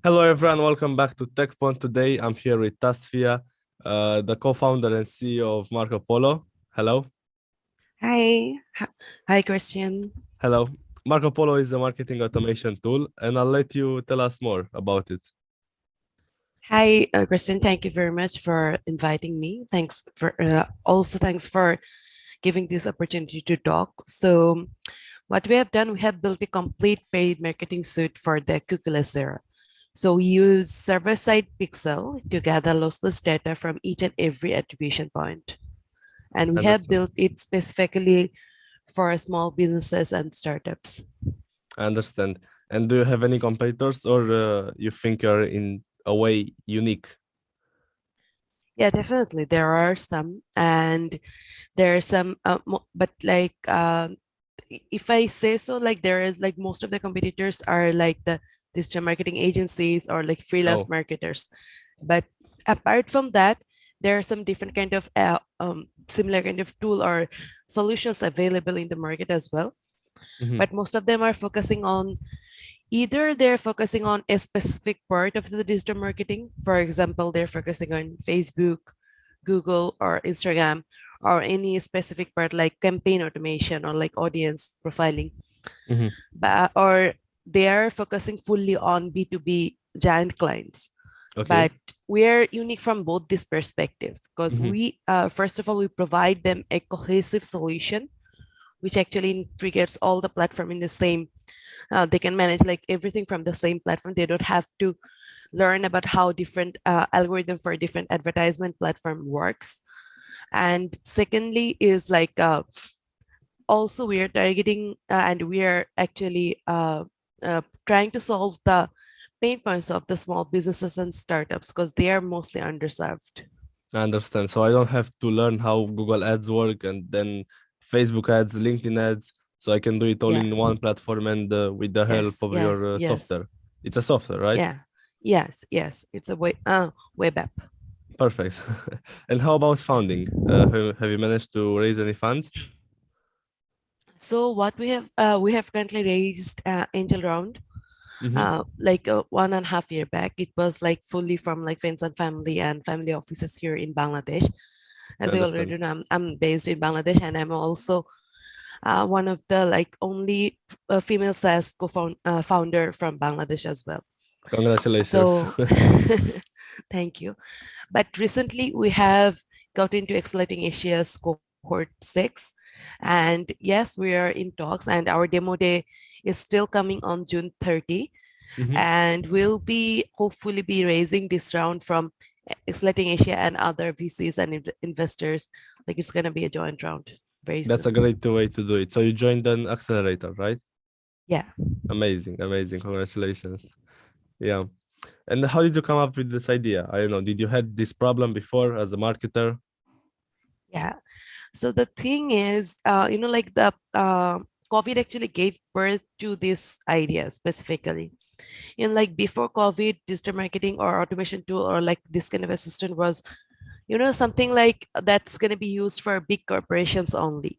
Hello everyone, welcome back to Tekpon. Today I'm here with Tasfia, the co-founder and CEO of Markopolo. Hello. Hi. Hi, Christian. Hello. Markopolo is a marketing automation tool, and I'll let you tell us more about it. Hi, Christian. Thank you very much for inviting me. Thanks for giving this opportunity to talk. So, what we have done, we have built a complete paid marketing suite for the cookieless era. So we use server-side pixel to gather lossless data from each and every attribution point. And we have Understand. built it specifically for small businesses and startups. I understand. And do you have any competitors, or you think you're in a way unique? Yeah, definitely. There are some, and there are some, but if I say so, like there is like most of the competitors are like the digital marketing agencies or like freelance Oh. marketers. But apart from that, there are some different kind of similar kind of tool or solutions available in the market as well. Mhm. But most of them are focusing on either they're focusing on a specific part of the digital marketing. For example, they're focusing on Facebook, Google, or Instagram, or any specific part like campaign automation or like audience profiling. Mhm. Or they are focusing fully on B2B giant clients. Okay. But we're unique from both this perspective because Mhm. we, first of all, we provide them a cohesive solution which actually integrates all the platform in the same. They can manage like everything from the same platform. They don't have to learn about how different algorithm for different advertisement platform works. And secondly is like also we are targeting and we are actually trying to solve the pain points of the small businesses and startups because they are mostly underserved. I understand. So I don't have to learn how Google Ads work and then Facebook ads, LinkedIn ads. So I can do it all Yeah. in one platform and with the help Yes. of Yes. your Yes. software. It's a software, right? Yeah. Yes. Yes. It's a web app. Perfect. And how about funding? Have you managed to raise any funds? So what we have currently raised angel round Mm-hmm. 1.5 year back. It was like fully from like friends and family offices here in Bangladesh. I As I understand. already know, I'm based in Bangladesh and I'm also one of the like only female SaaS founder from Bangladesh as well. Congratulations. So thank you. But recently we have got into Accelerating Asia's cohort 6. And yes, we are in talks and our demo day is still coming on June 30. Mm-hmm. And we'll be hopefully be raising this round from Accelerating Asia and other VCs and investors. Like it's going to be a joint round very That's a soon. great way to do it. So you joined an accelerator, right? Yeah. Amazing, amazing. Congratulations. Yeah. And how did you come up with this idea? I don't know. Did you had this problem before as a marketer? Yeah. So the thing is, like the COVID actually gave birth to this idea specifically. Like before COVID, digital marketing or automation tool or like this kind of assistant was, something like that's going to be used for big corporations only.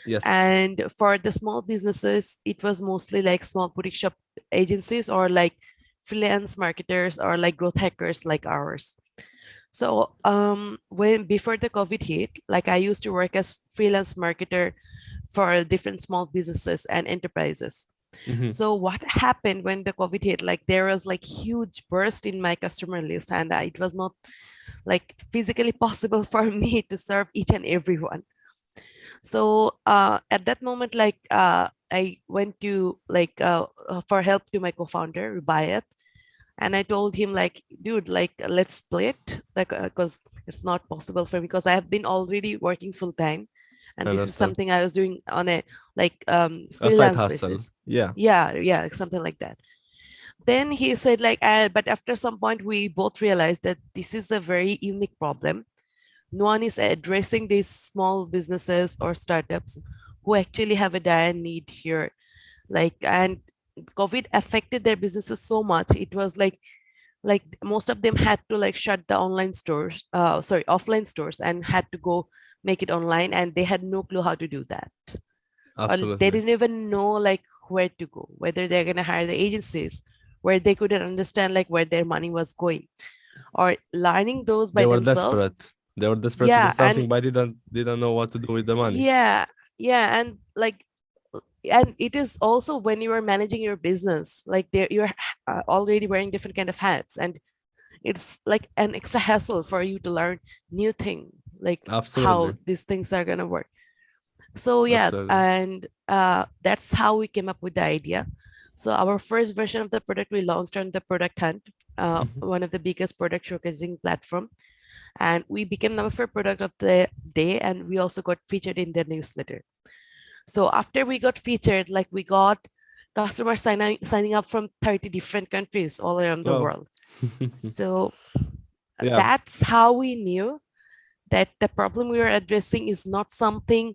Yes. And for the small businesses, it was mostly like small boutique shop agencies or like freelance marketers or like growth hackers like ours. So when before the COVID hit, like I used to work as freelance marketer for different small businesses and enterprises. Mm-hmm. So what happened when the COVID hit? Like there was like huge burst in my customer list, and it was not like physically possible for me to serve each and everyone. So at that moment, I went to for help to my co-founder Rubayat, and I told him like, dude, like let's split, like because it's not possible for me because I have been already working full time, I and this is understand. something I was doing on a A side freelance hustle. basis. Yeah. Yeah, yeah, something like that. Then he said like, but after some point we both realized that this is a very unique problem. No one is addressing these small businesses or startups who actually have a dire need here. Like, and COVID affected their businesses so much. It was like most of them had to like shut the online stores, offline stores, and had to go make it online, and they had no clue how to do that, or they Absolutely. didn't even know like where to go, whether they're going to hire the agencies where they couldn't understand like where their money was going, or learning those They by were themselves. desperate. They were desperate to do Yeah, and something, but didn't know what to do with the money. yeah, yeah, and like, and it is also when you are managing your business, like there you're already wearing different kind of hats, and it's like an extra hassle for you to learn new thing, like how Absolutely, these things are gonna work. So yeah, absolutely. and that's how we came up with the idea. So our first version of the product we launched on the Product Hunt, Mhm. one of the biggest product showcasing platform, and we became number four product of the day, and we also got featured in their newsletter. So after we got featured, like we got customers signing up from 30 different countries all around the Wow. world. So Yeah. that's how we knew that the problem we were addressing is not something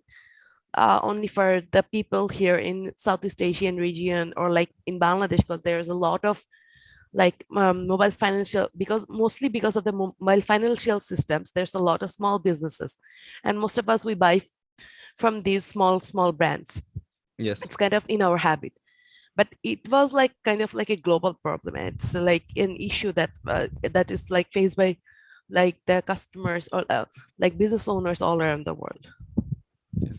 only for the people here in Southeast Asian region or like in Bangladesh, because there's a lot of like mobile financial, because mostly because of the mobile financial systems, there's a lot of small businesses, and most of us we buy from these small brands. Yes. It's kind of in our habit, but it was like kind of like a global problem. It's like an issue that that is like faced by like the customers or like business owners all around the world.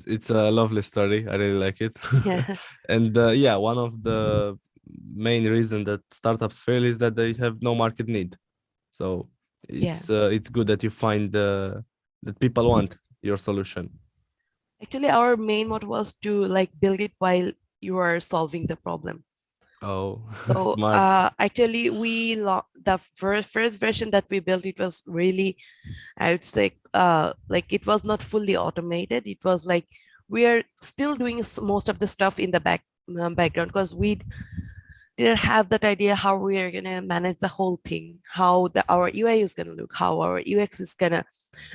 It's a lovely story. I really like it. Yeah, And yeah, one of the main reason that startups fail is that they have no market need. So yeah. it's good that you find that people want your solution. Actually, our main motto was to like build it while you are solving the problem. Oh, So smart. actually, the first version that we built, it was really, I would say, like it was not fully automated. It was like we are still doing most of the stuff in the background, because we didn't have that idea how we are gonna manage the whole thing, how our UI is gonna look, how our UX is gonna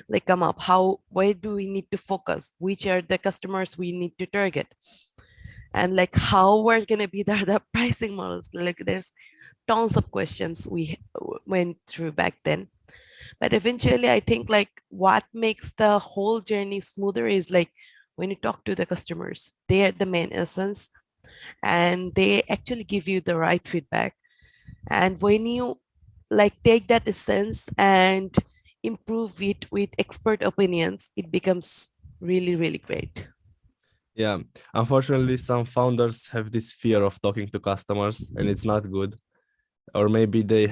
like come up, how where do we need to focus, which are the customers we need to target, and like how we're gonna be the pricing models. Like there's tons of questions we went through back then. But eventually I think like what makes the whole journey smoother is like when you talk to the customers, they are the main essence, and they actually give you the right feedback. And when you like take that essence and improve it with expert opinions, it becomes really great. Yeah. Unfortunately, some founders have this fear of talking to customers, and it's not good. Or maybe they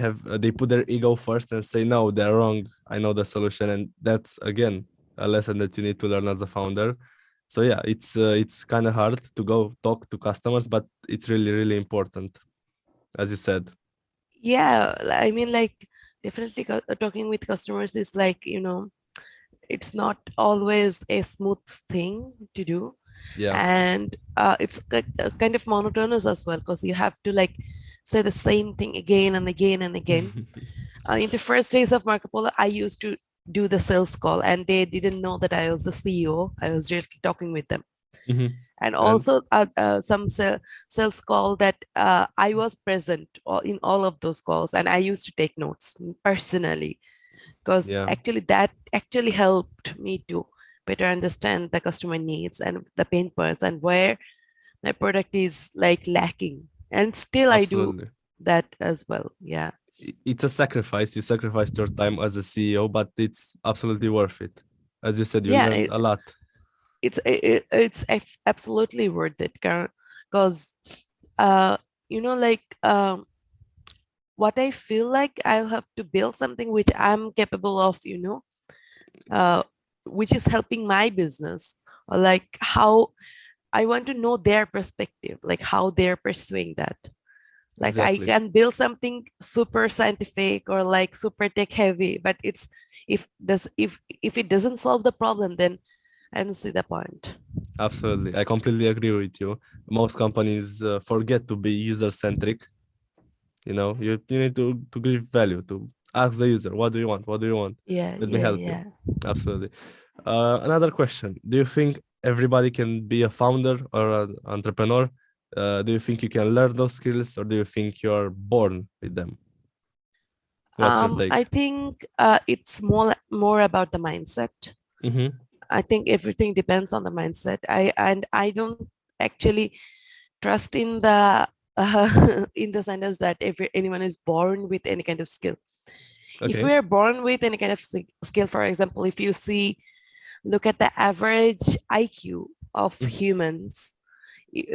put their ego first and say, no, they're wrong. I know the solution, and that's again a lesson that you need to learn as a founder. So yeah, it's kind of hard to go talk to customers, but it's really important, as you said. Yeah, I mean, like definitely talking with customers is like, it's not always a smooth thing to do. Yeah. And it's kind of monotonous as well, because you have to like say the same thing again and again and again. In the first days of Marco Polo, I used to do the sales call, and they didn't know that I was the CEO. I was just talking with them. Mhm. And And also some sales call that I was present in all of those calls, and I used to take notes personally, because yeah, actually that actually helped me to better understand the customer needs and the pain points and where my product is like lacking. And still I do absolutely. that as well. Yeah. It's a sacrifice. You sacrificed your time as a CEO, but it's absolutely worth it. As you said, you Yeah, learn a lot. it's absolutely worth it, because uh like what I feel like I have to build something which I'm capable of, uh which is helping my business, or like how I want to know their perspective, like how they're pursuing that. Like I Exactly. can build something super scientific or like super tech heavy, but if it doesn't solve the problem, then I don't see the point. Absolutely. I completely agree with you. Most companies forget to be user centric. You need to give value, to ask the user, what do you want? What do you want? Yeah, Let me yeah, help you. yeah. Absolutely. Another question. Do you think everybody can be a founder or an entrepreneur? Do you think you can learn those skills, or do you think you're born with them? What's your I take? think it's more about the mindset. Mm-hmm. I think everything depends on the mindset. I don't actually trust in the in the sentence that anyone is born with any kind of skill. If we Okay. are born with any kind of skill, for example, if you look at the average IQ of Mhm. humans,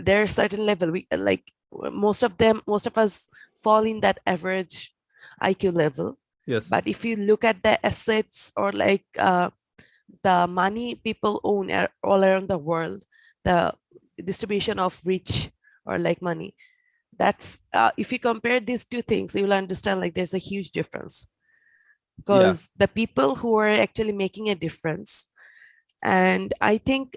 there are certain level. We like most of us fall in that average IQ level. Yes. But if you look at the assets or like the money people own all around the world, the distribution of rich or like money, that's if you compare these two things, you will understand like there's a huge difference, Yeah. because the people who are actually making a difference, and I think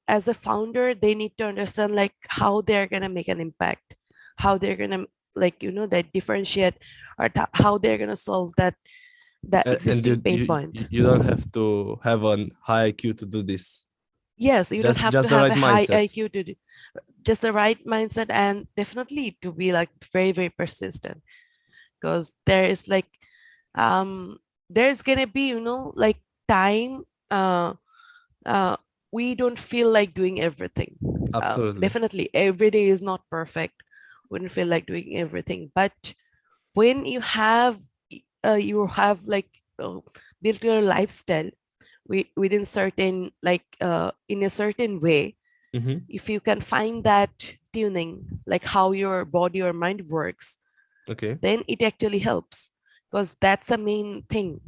as a founder they need to understand like how they're going to make an impact, how they're going to like that differentiate, or how they're going to solve that And existing pain point. you don't have to have an high IQ to do this. Yes, you don't have to Just the have right a high mindset. IQ to do, just the right mindset, and definitely to be like very very persistent, because there is like um there's gonna be like time uh we don't feel like doing everything. Absolutely. Definitely every day is not perfect, we don't feel like doing everything, but when you have like built your lifestyle within certain like in a certain way, Mm-hmm. if you can find that tuning, like how your body or mind works, Okay. then it actually helps, because that's the main thing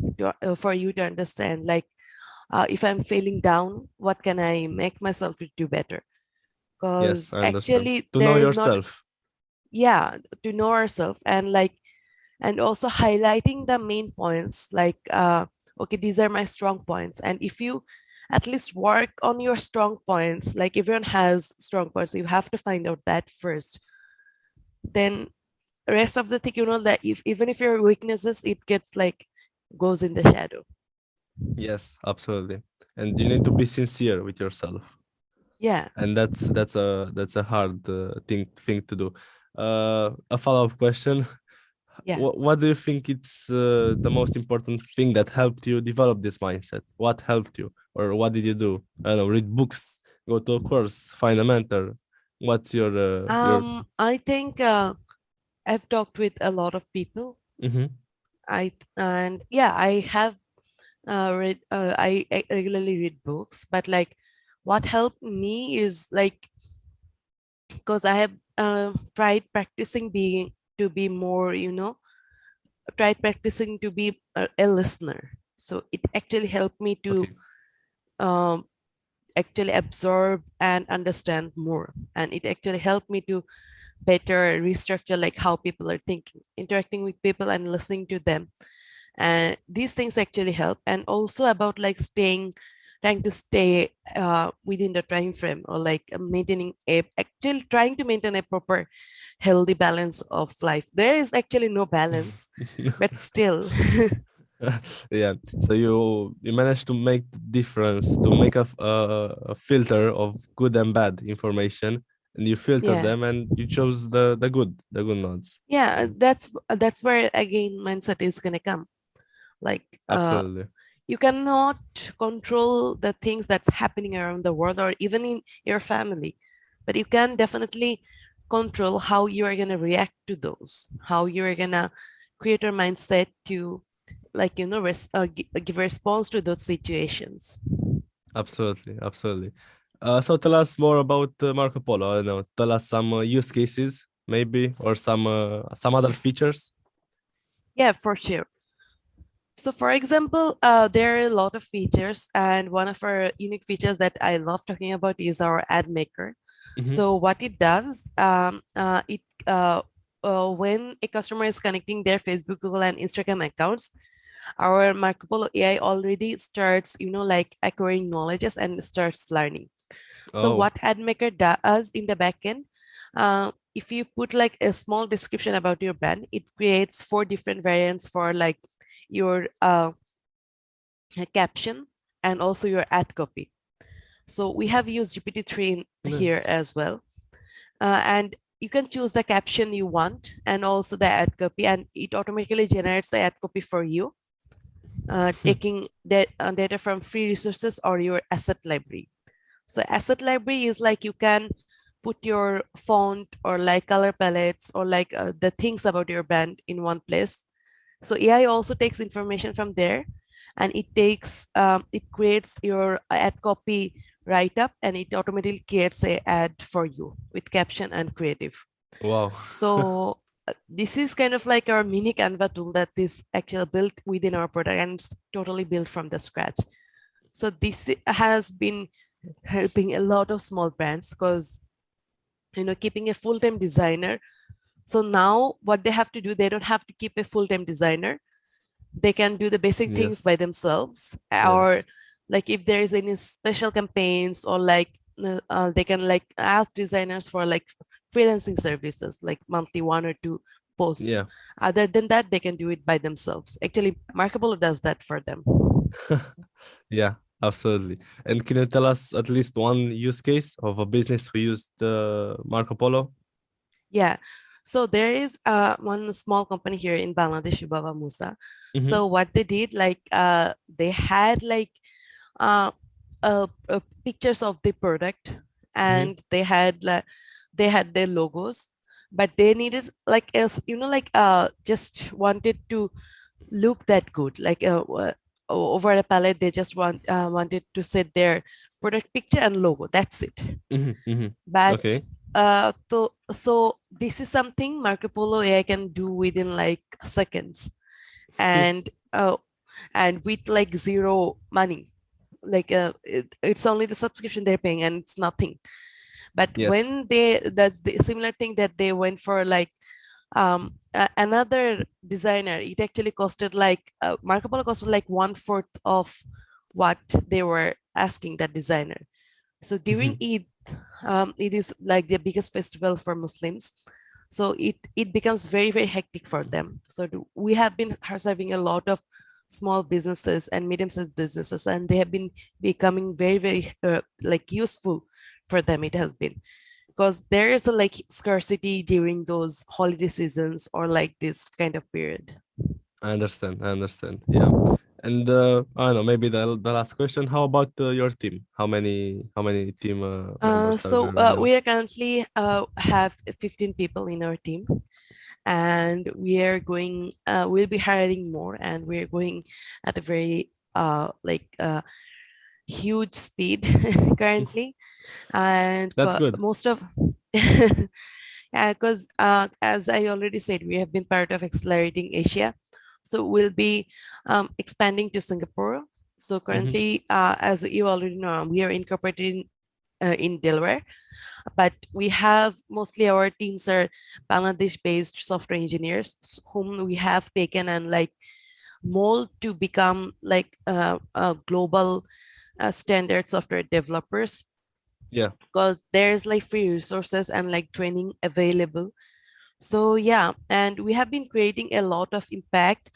for you to understand, like if I'm feeling down, what can I make myself to do better? Yes, Because I understand. actually To know there is not, yourself. yeah, to know ourselves, and like and also highlighting the main points, like okay, these are my strong points, and if you at least work on your strong points, like everyone has strong points, you have to find out that first, then rest of the thing, that if even if your weaknesses, it gets like goes in the shadow. Yes, absolutely. And you need to be sincere with yourself. Yeah, And that's a hard thing to do. A follow-up question. yeah. What do you think it's the most important thing that helped you develop this mindset? What helped you, or what did you do? I don't know, read books, go to a course, find a mentor. What's your? I think I've talked with a lot of people. Mm-hmm. And yeah, I have read I regularly read books, but like what helped me is like, because I have tried practicing being to be more, tried practicing to be a listener. So it actually helped me to Okay. um, actually absorb and understand more, and it actually helped me to better restructure like how people are thinking, interacting with people and listening to them, and these things actually help. And also about like trying to stay within the time frame, or like maintaining a actually trying to maintain a proper healthy balance of life. There is actually no balance, but still. Yeah. So you managed to make the difference, to make a filter of good and bad information, and you filter Yeah, them, and you chose the good notes. yeah, that's where again mindset is gonna come, like Absolutely. you cannot control the things that's happening around the world or even in your family, but you can definitely control how you are going to react to those, how you are going to create your mindset to like give a response to those situations. Absolutely. Absolutely. So tell us more about Marco Polo. I don't know. Tell us some use cases, maybe, or some other features. Yeah, for sure. So for example, there are a lot of features, and one of our unique features that I love talking about is our ad maker. Mm-hmm. So what it does, it when a customer is connecting their Facebook, Google, and Instagram accounts, our Markopolo.ai already starts, like acquiring knowledges and starts learning. So Oh. what ad maker does in the backend, if you put like a small description about your brand, it creates 4 different variants for like your caption and also your ad copy. So we have used GPT-3 here Nice. as well. And you can choose the caption you want and also the ad copy, and it automatically generates the ad copy for you, taking data from free resources or your asset library. So asset library is like you can put your font or like color palettes or like the things about your brand in one place. So AI also takes information from there, and it creates your ad copy write up, and it automatically creates a ad for you with caption and creative. Wow. So this is kind of like our mini Canva tool that is actually built within our product, and it's totally built from the scratch. So this has been helping a lot of small brands because keeping a full-time designer. So now what they have to do, they don't have to keep a full-time designer. They can do the basic things Yes. by themselves, or Yes. like if there is any special campaigns, or like they can like ask designers for like freelancing services, like monthly 1 or 2 posts. Yeah. Other than that, they can do it by themselves. Actually, Markopolo does that for them. Yeah, absolutely. And can you tell us at least one use case of a business who used Marco Polo? Yeah. So there is one small company here in Bangladesh, Baba Musa. Mm-hmm. So what they did, like they had like uh, pictures of the product, Mm-hmm. and they had their logos, but they needed like else, like just wanted to look that good, like over a palette. They just wanted to set their product picture and logo. That's it. Mm-hmm. Mm-hmm. But Okay. so this is something Marco Polo AI can do within like seconds, and with like zero money. Like it's only the subscription they're paying, and it's nothing. But Yes. when that's the similar thing that they went for, like another designer, it actually costed like Marco Polo costed like 1/4 of what they were asking that designer. So during Mm-hmm. Eid, it is like the biggest festival for Muslims. So it becomes very, very hectic for them. So we have been serving a lot of small businesses and medium-sized businesses, and they have been becoming very, very like useful for them. It has been because there is a like scarcity during those holiday seasons or like this kind of period. I understand. I understand. Yeah. And I don't know, maybe the last question. How about your team? How many team members are So there right now? we are currently have 15 people in our team, and we'll be hiring more, and we're going at a very huge speed currently. And That's good. most of because as I already said, we have been part of Accelerating Asia, so we'll be expanding to Singapore. So Mm-hmm. currently, as you already know, we are incorporated in Delaware, but we have mostly our teams are Bangladesh-based software engineers whom we have taken and like mold to become like global standard software developers, Yeah. because there's like free resources and like training available. So yeah, and we have been creating a lot of impact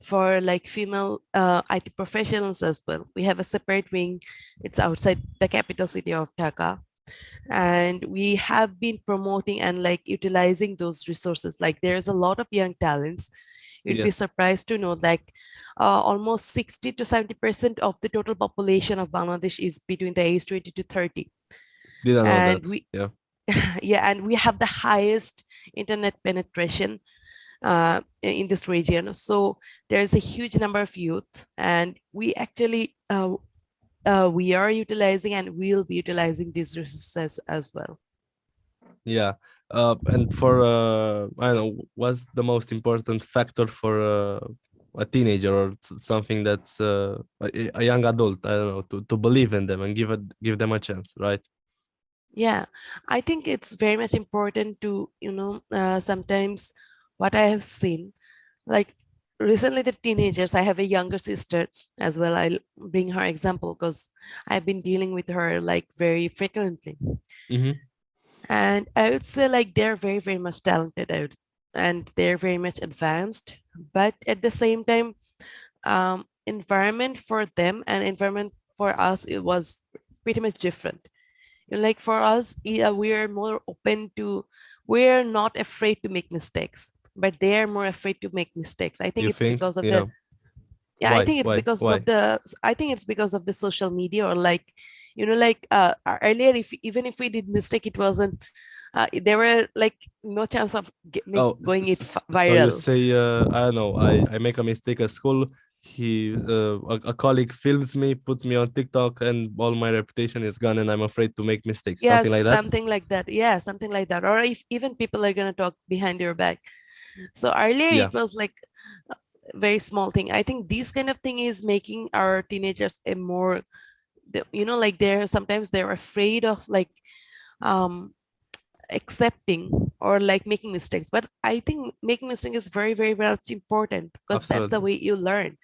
for like female IT professionals as well. We have a separate wing. It's outside the capital city of Dhaka, and we have been promoting and like utilizing those resources. Like there's a lot of young talents. You'd be Yes. surprised to know like almost 60 to 70% of the total population of Bangladesh is between the age 20 to 30. Didn't know that. And we Yeah. yeah, and we have the highest internet penetration in this region. So there's a huge number of youth, and we actually we are utilizing and we'll be utilizing these resources as well. Yeah. And for I don't know, what's the most important factor for a teenager or something that's a young adult, I don't know, to believe in them and give them a chance, right? Yeah, I think it's very much important to, sometimes what I have seen, like recently the teenagers, I have a younger sister as well. I'll bring her example because I've been dealing with her like very frequently. Mm-hmm. And I would say like they're very, very much talented out, and they're very much advanced. But at the same time, environment for them and environment for us, it was pretty much different. Like for us, we are more open to, we're not afraid to make mistakes, but they are more afraid to make mistakes. I think You it's think? because of the, Yeah. yeah, I Why? think it's Why? because of Why? the, I think it's because of the social media, or like like earlier, if even if we did mistake, it wasn't there were like no chance of Oh, going it so you viral. say, I don't know, I make a mistake at school. A colleague films me, puts me on TikTok, and all my reputation is gone, and I'm afraid to make mistakes. Yeah, Something like that. something like that. Yeah, something like that. Or if even people are gonna talk behind your back. So earlier Yeah, it was like a very small thing. I think this kind of thing is making our teenagers a more, like they're sometimes they're afraid of like um accepting or like making mistakes. But I think making mistakes is very, very much important because that's the absolutely, way you learn.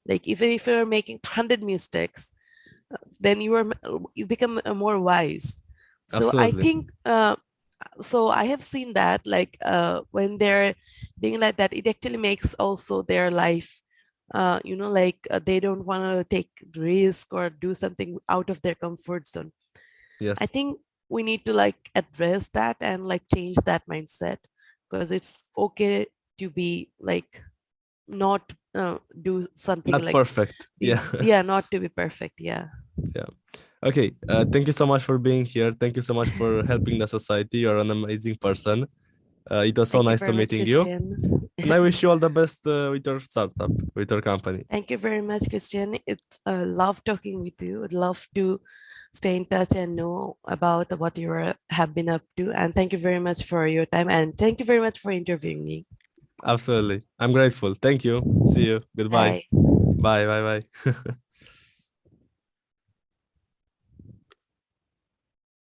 Like even if you're making 100 mistakes, then you become more wise. So I absolutely. think so I have seen that like when they're being like that, it actually makes also their life like they don't want to take risk or do something out of their comfort zone. I Yes, think we need to like address that and like change that mindset, because it's okay to be like not do something not like perfect. be, Yeah, yeah, not to be perfect. Yeah. yeah. Okay. Thank you so much for being here. Thank you so much for helping the society. You're an amazing person. It was so Thank you nice to very much, meeting you, Christian. and I wish you all the best with your startup, with your company. Thank you very much, Christian. It's love talking with you. I'd love to stay in touch and know about what you have been up to. And thank you very much for your time. And thank you very much for interviewing me. Absolutely. I'm grateful. Thank you. See you. Goodbye. Bye. Bye. Bye. Bye.